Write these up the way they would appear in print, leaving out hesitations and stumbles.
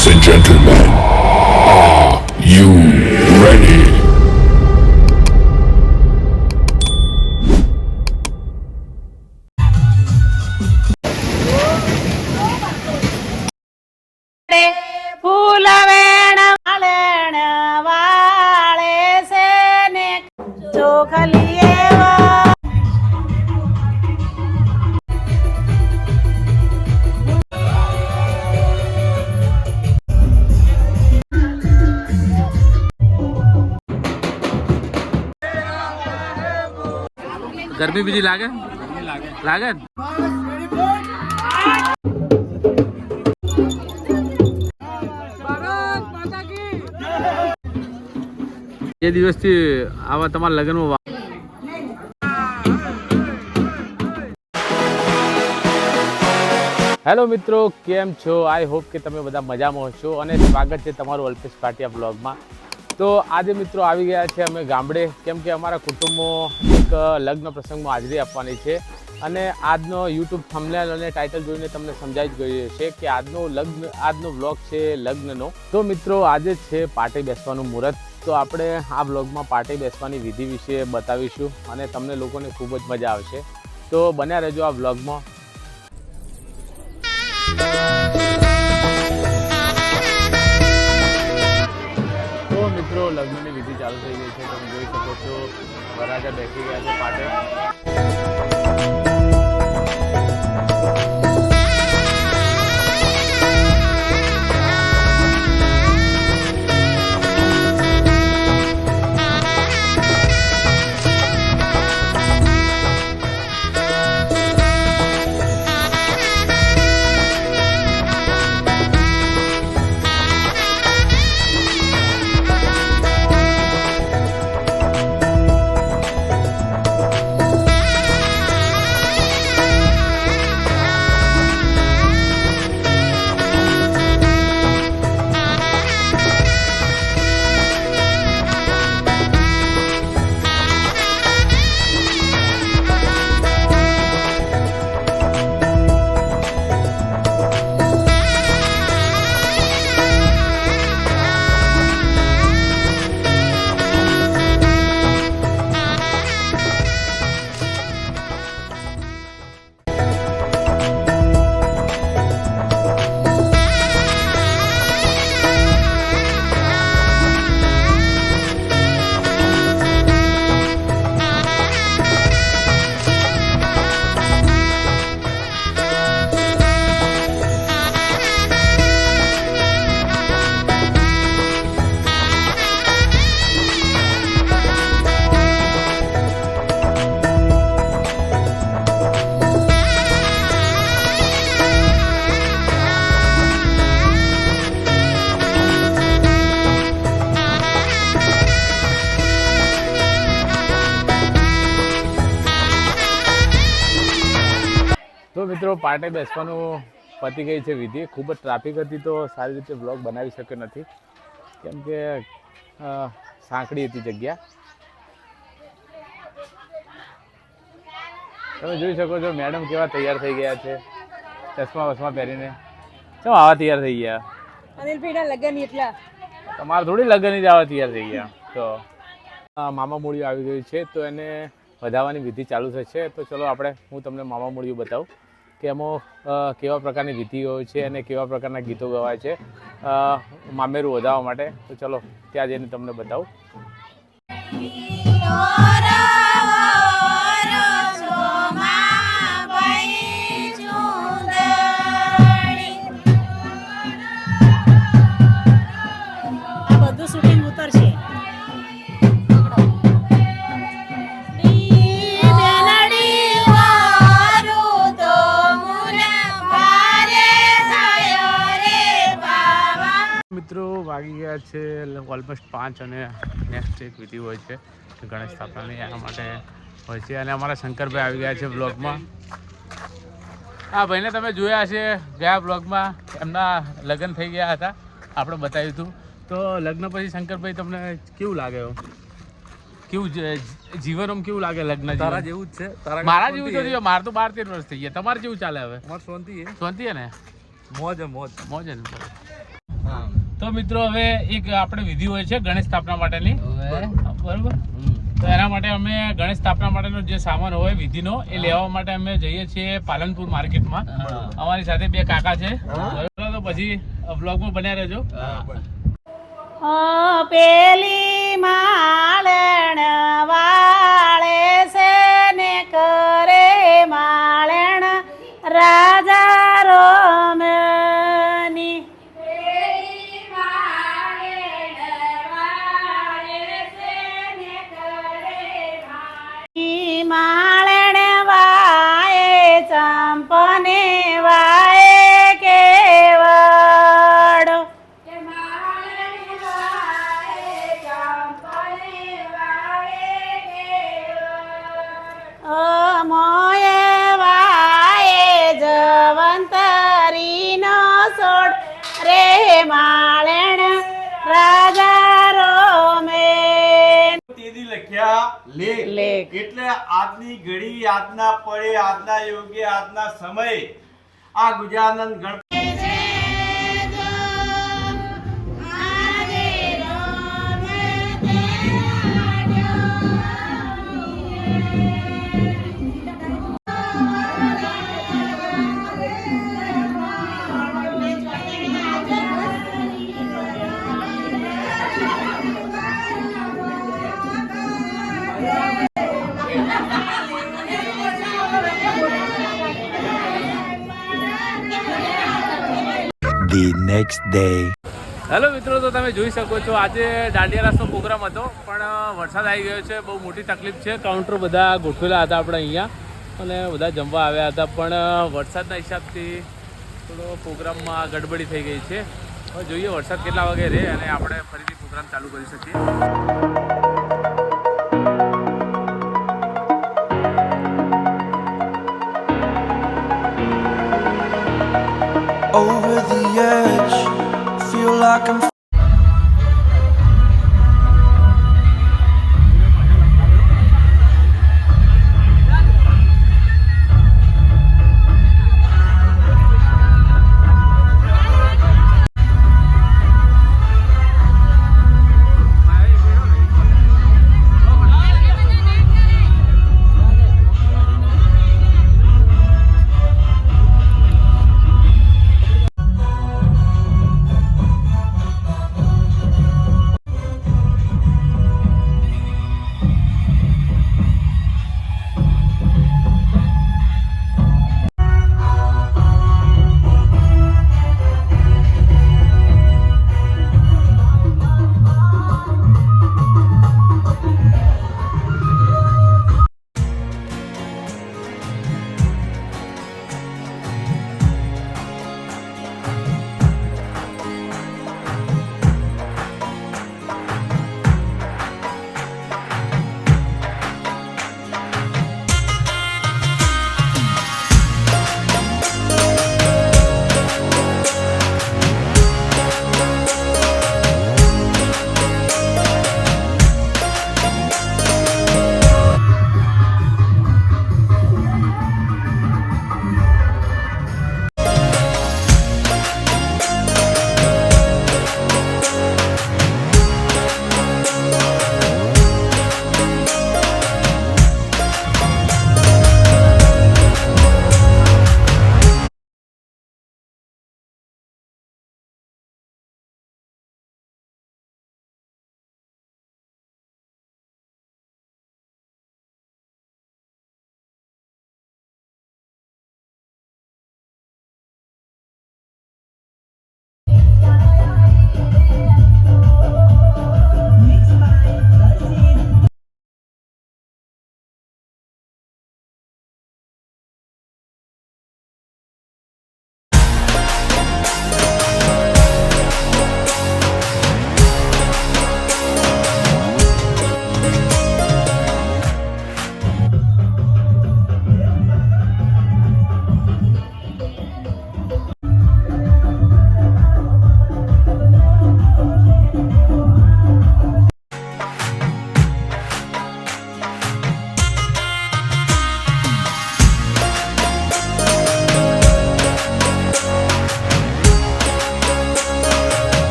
Ladies and gentlemen, are you ready? ફૂલ વેણ વાળણ વાળે છે ને ચોખલીએ ગરમી બીજી લાગે લાગે ને? એ દિવસથી આવા તમારા લગ્નમાં હેલો મિત્રો, કેમ છો? આઈ હોપ કે તમે બધા મજામાં હશો અને સ્વાગત છે તમારું અલ્પેશ ભાટિયા બ્લોગમાં. તો આજે મિત્રો આવી ગયા છે અમે ગામડે, કેમ કે અમારા કુટુંબમાં એક લગ્ન પ્રસંગમાં હાજરી આપવાની છે અને આજનો યુટ્યુબ થંબનેલ અને ટાઇટલ જોઈને તમને સમજાઈ જ ગયું છે કે આજનો વ્લોગ છે લગ્નનો. તો મિત્રો આજે છે પાટે બેસવાનું મુહૂર્ત. તો આપણે આ બ્લોગમાં પાટે બેસવાની વિધિ વિશે બતાવીશું અને તમને લોકોને ખૂબ જ મજા આવશે. તો બન્યા રહેજો આ બ્લોગમાં. તો મિત્રો લગ્નની વિધિ ચાલુ થઈ ગઈ છે. તમે જોઈ શકો છો વરરાજા બેસી ગયા છે પાટે. તો મિત્રો પાટે બેસવાનું પતી ગઈ છે વિધિ. ખૂબ જ ટ્રાફિક હતી તો સારી રીતે બ્લોગ બનાવી શક્યો નથી, કેમ કે સાંકડી હતી જગ્યા. તમે જોઈ શકો છો મેડમ કેવા તૈયાર થઈ ગયા છે, ચશ્મા વસમા પહેરીને. કેમ આવા તૈયાર થઈ ગયા? અનિલભાઈના લગ્ન એટલા તમારે થોડી લગ્ન જ આવા તૈયાર થઈ ગયા. તો મામા મૂળિયું આવી ગયું છે તો એને વધાવવાની વિધિ ચાલુ થશે. તો ચલો હું તમને મામા મૂળિયું બતાવું કે એમાં કેવા પ્રકારની વિધિ હોય છે અને કેવા પ્રકારના ગીતો ગવાય છે મામેરું વધાવવા માટે. તો ચલો ત્યાં જઈને તમને બતાવું. આ બધું શૂટિંગ ઉતરશે. મિત્રો વાગી ગયા છે ઓલમોસ્ટ 5 અને નેક્સ્ટ એક વિધિ હોય છે ગણેશ સ્થાપનાની, એના માટે હોય છે. અને અમારા શંકરભાઈ આવી ગયા છે બ્લોગમાં. આ ભાઈને તમે જોયા છે ગયા બ્લોગમાં, એમના લગ્ન થઈ ગયા હતા, આપણે બતાવ્યું હતું. તો લગ્ન પછી શંકરભાઈ તમને કેવું લાગે? કેવું જીવન કેવું લાગે લગ્ન? તારા જેવું જ છે. મારા જેવું તો થયું, મારે તો 12-13 વર્ષ થઈ ગયા. તમારે જેવું ચાલે હવે? અમાર શાંતિ છે. શાંતિ છે ને? મોજ મોજ મોજ ને. તો મિત્રો હવે એક આપણે વિધિ હોય છે ગણેશ સ્થાપના માટેની, બરોબર? તો એના માટે અમે ગણેશ સ્થાપના માટેનો જે સામાન હોય વિધિનો એ લેવા માટે અમે જઈએ છીએ પાલનપુર માર્કેટમાં. અમારી સાથે બે કાકા છે, બરોબર? તો પછી બ્લોગમાં બન્યા રહેજો. પેલી માળણ વાળે છે ને કરે માળણ રાજા રોમની. માળણ વાય ચંપને વાય કેવડો. મોય વાય જવંતરીનો સોડ રે માળણ રાજા રોમે. તેદી લખ્યા લેખ. એટલે આજની ઘડી, આજના પળે, આજના યોગે, આજના સમયે આ ગુજાનંદ Ganpati The next day. Hello મિત્રો, તો તમે જોઈ શકો છો આજે દાંડિયા રાસનો પ્રોગ્રામ હતો પણ વરસાદ આવી ગયો છે. બહુ મોટી તકલીફ છે. કાઉન્ટર બધા ગોઠવેલા હતા આપણે અહીંયા અને બધા જમવા આવ્યા હતા, પણ વરસાદના હિસાબથી થોડો પ્રોગ્રામમાં ગડબડી થઈ ગઈ છે. હવે જોઈએ વરસાદ કેટલા વાગે રહે અને આપણે ફરીથી પ્રોગ્રામ ચાલુ કરી શકીએ. Over the edge, feel like I'm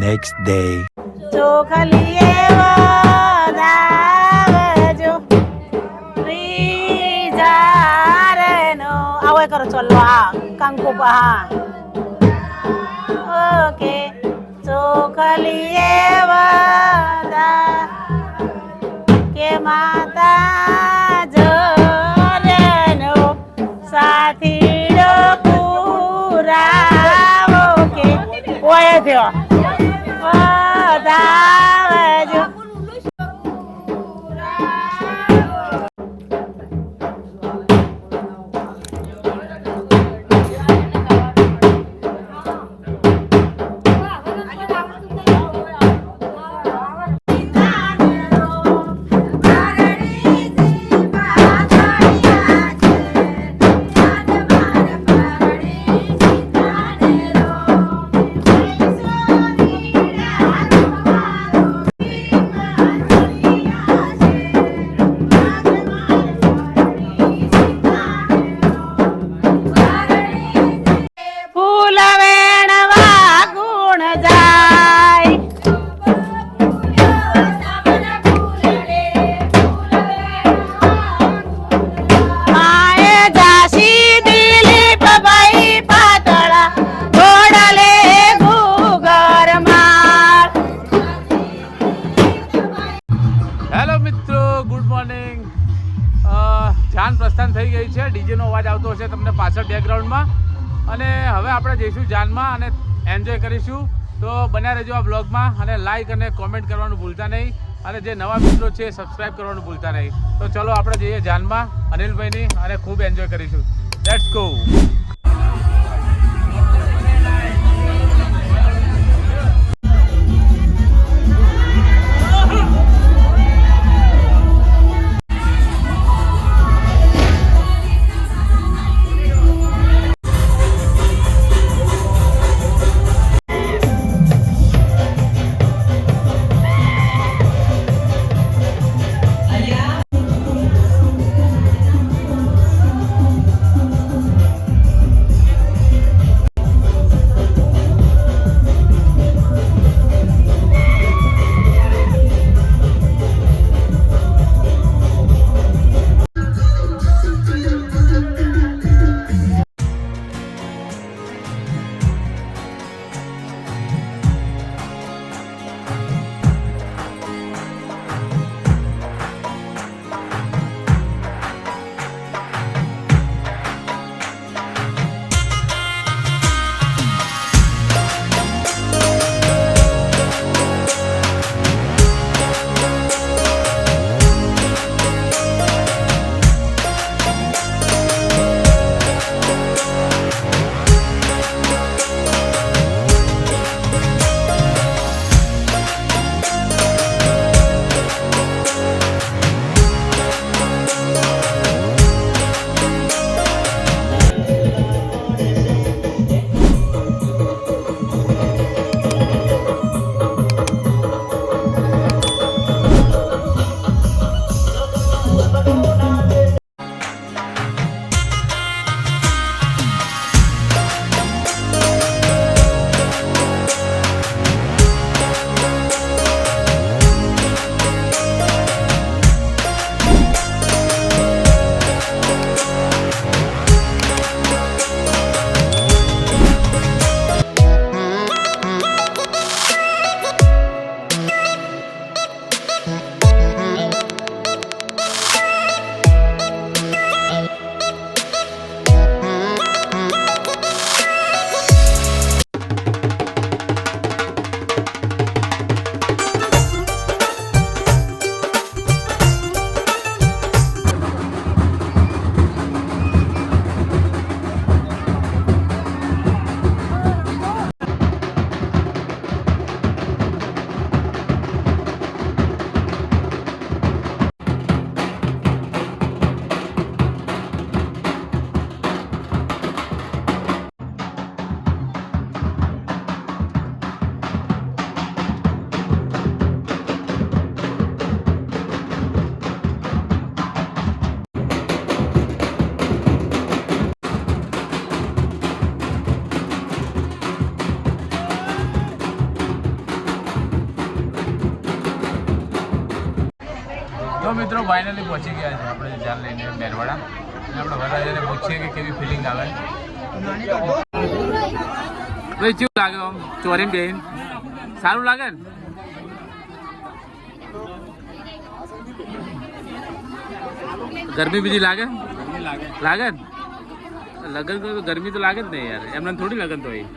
next day. ચોખલીએ વધાવજો ત્રીજારનો આવો કરો ચલો હા કંકુ હા ઓકે ચોખલીએ વધા કે માતા જરનો સાથીડો પુરાવો કે ઓય થયો વધાવજો ફૂલ વેણવા ગુણ જાય માએ જાસી દિલીપ ભાઈ પાતળા ઘોડલે ઘૂઘર માર હેલો મિત્રો, ગુડ મોર્નિંગ. જાન પ્રસ્થાન થઈ ગઈ છે. ડીજેનો અવાજ આવતો હશે તમને પાછળ બેકગ્રાઉન્ડમાં. અને હવે આપણે જઈશું જાનમાં અને એન્જોય કરીશું. તો બન્યા રહેજો આ બ્લોગમાં અને લાઈક અને કોમેન્ટ કરવાનું ભૂલતા નહીં. અને જે નવા મિત્રો છે સબસ્ક્રાઈબ કરવાનું ભૂલતા નહીં. તો ચલો આપણે જઈએ જાનમાં અનિલભાઈની અને ખૂબ એન્જોય કરીશું. Let's go. તો મિત્રો ફાઇનલી પહોંચી ગયા છે આપણે જાન લઈને મેરવાડા અને આપણે વરરાજાને પૂછીએ કે કેવી ફિલિંગ આવે. ભાઈ કેવું લાગે આમ ચોરીને બેન સારું લાગે ને? ગરમી બીજી લાગે લાગે ને? લગન તો ગરમી તો લાગે જ નહીં યાર, એમને થોડી લગન તો હોય.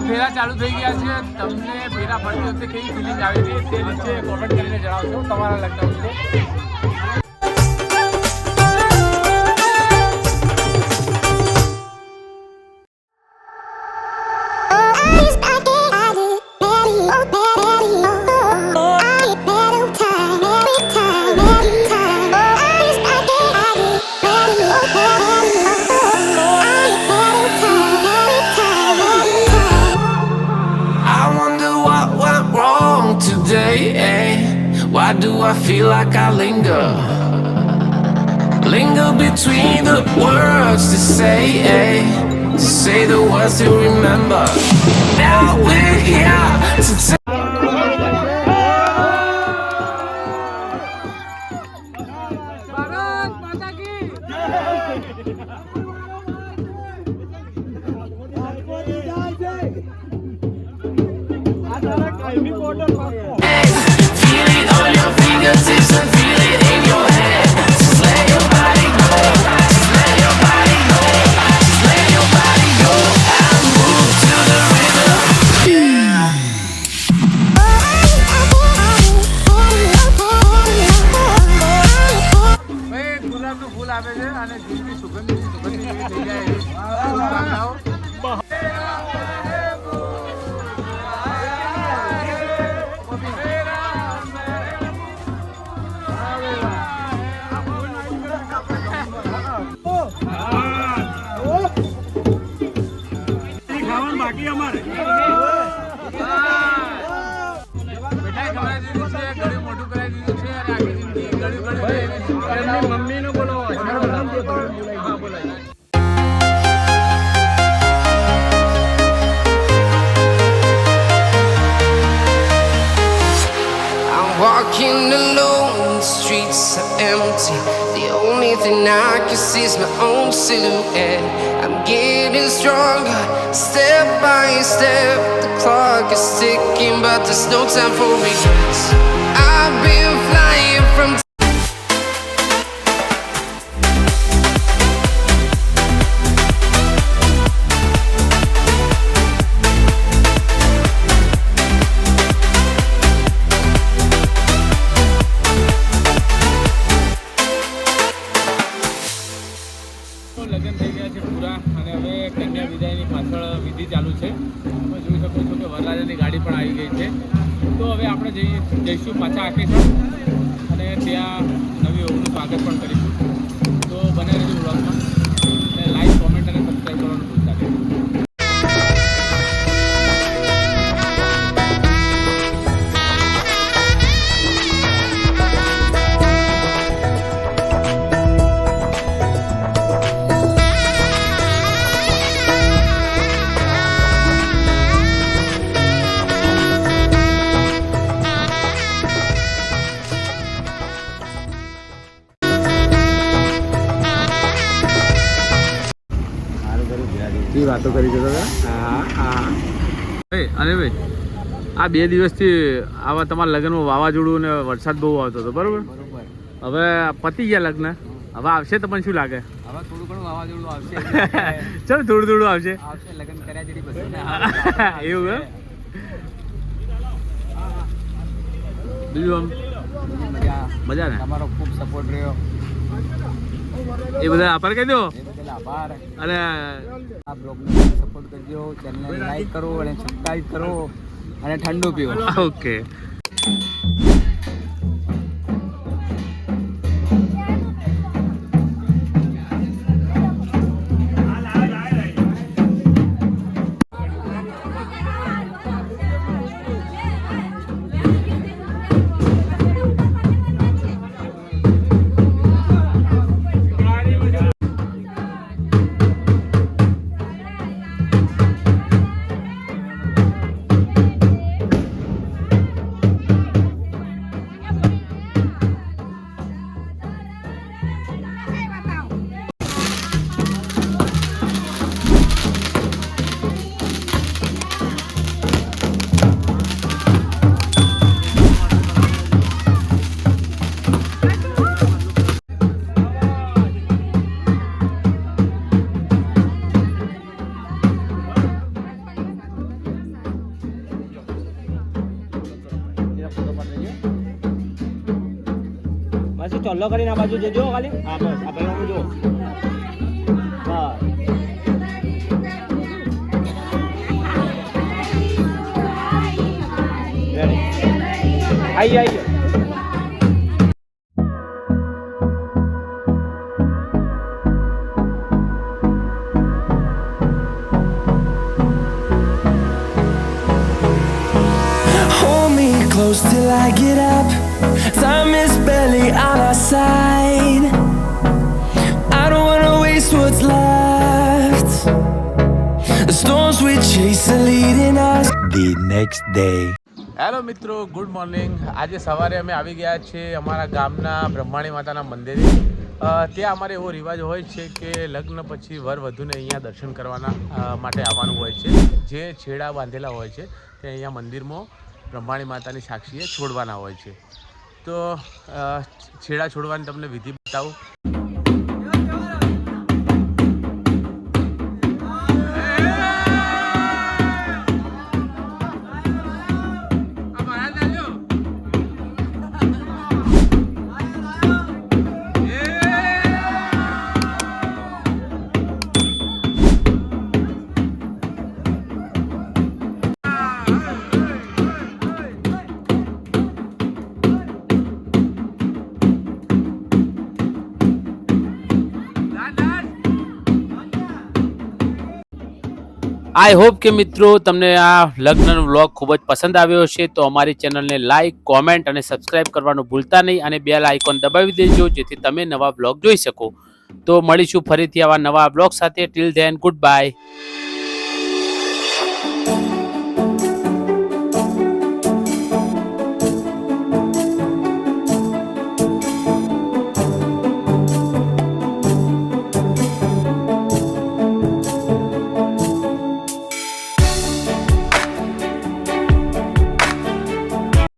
ફેરા ચાલુ થઈ ગયા છે. તમને ફેરા ફરતી વખતે કેવી ફિલિંગ આવી હતી તે નીચે કોમેન્ટ કરીને જણાવશો તમારા લગ્ન વખતે. Why do I feel like I linger between the words to say the words to remember. Now we're here to feel it on your fingertips and feel it in your head. Just let your body go. Just let your body go. Just let your body go and move to the rhythm. ગુલાબનું ફૂલ આપે છે અને જીવની સુગંધી જેવી થઈ જાય. બાકી અમારે મોટું કરાવી દીધું છે અને આખી જિંદગી ગળ્યું મમ્મીનું બોલો. I'm walking alone, the streets are empty. The only thing I can see is my own silhouette. I'm getting stronger, step by step. The clock is ticking, but there's no time for regrets. I've been flying from લગ્ન થઈ ગયા છે પૂરા અને હવે કન્યા વિદાયની પાછળ વિધિ ચાલુ છે. તમે જોઈ શકો છો કે વરરાજાની ગાડી પણ આવી ગઈ છે. તો હવે આપણે જઈશું પાછા આકેશ્વર અને ત્યાં નવી વહુનું સ્વાગત પણ કરીશું. તો બને રહેજો બ્લોગમાં અને લાઈક કોમેન્ટ અને સબસ્ક્રાઈબ કરવાનું ભૂલતા નહીં. વાતો કરી જતો અરે ભાઈ આ 2 દિવસથી આવા તમારા લગ્નમાં વાવાઝોડું ને વરસાદ બહુ આવતો હતો બરોબર. હવે પતી ગયા લગ્ન, હવે આવશે તો પણ શું લાગે? હવે થોડું ઘણું વાવાઝોડું આવશે. ચાલ થોડું આવશે લગ્ન કર્યા જેવી બસ એવું એમ. બીજું મજા ને તમારો ખૂબ સપોર્ટ રહ્યો એ બધા આભાર કહી દો. એ બદલ આભાર. અને આ બ્લોગને સપોર્ટ કરજો, ચેનલને લાઈક કરો અને સબસ્ક્રાઈબ કરો અને ઠંડુ પીવો. ઓકે ચોલ્લો કરીને આ બાજુ જજો ખાલી. હા બસ આ ભાઈ જો આઈ Hold me close till I get up. Time is barely on our side. I don't wanna waste what's left. The storms we chase are leading us. The next day. Hello મિત્રો, ગુડ મોર્નિંગ. આજે સવારે અમે આવી ગયા છીએ અમારા ગામના બ્રહ્માણી માતાના મંદિરે. ત્યાં અમારે એવો રિવાજ હોય છે કે લગ્ન પછી વર વધુને અહીંયા દર્શન કરવાના માટે આવવાનું હોય છે. જે છેડા બાંધેલા હોય છે તે અહીંયા મંદિરમાં બ્રહ્માણી માતાની સાક્ષીએ છોડવાના હોય છે. તો છેડા છોડવાની તમને વિધિ બતાવું. આઈ હોપ કે મિત્રો તમને આ લગ્નનો વ્લોગ ખૂબ જ પસંદ આવ્યો હશે. તો અમારી ચેનલને લાઇક, કોમેન્ટ અને સબસ્ક્રાઇબ કરવાનું ભૂલતા નહીં અને બેલ આઇકોન દબાવી દેજો જેથી તમે નવા વ્લોગ જોઈ શકો. તો મળીશું ફરીથી આવા નવા વ્લોગ સાથે. Till then good bye.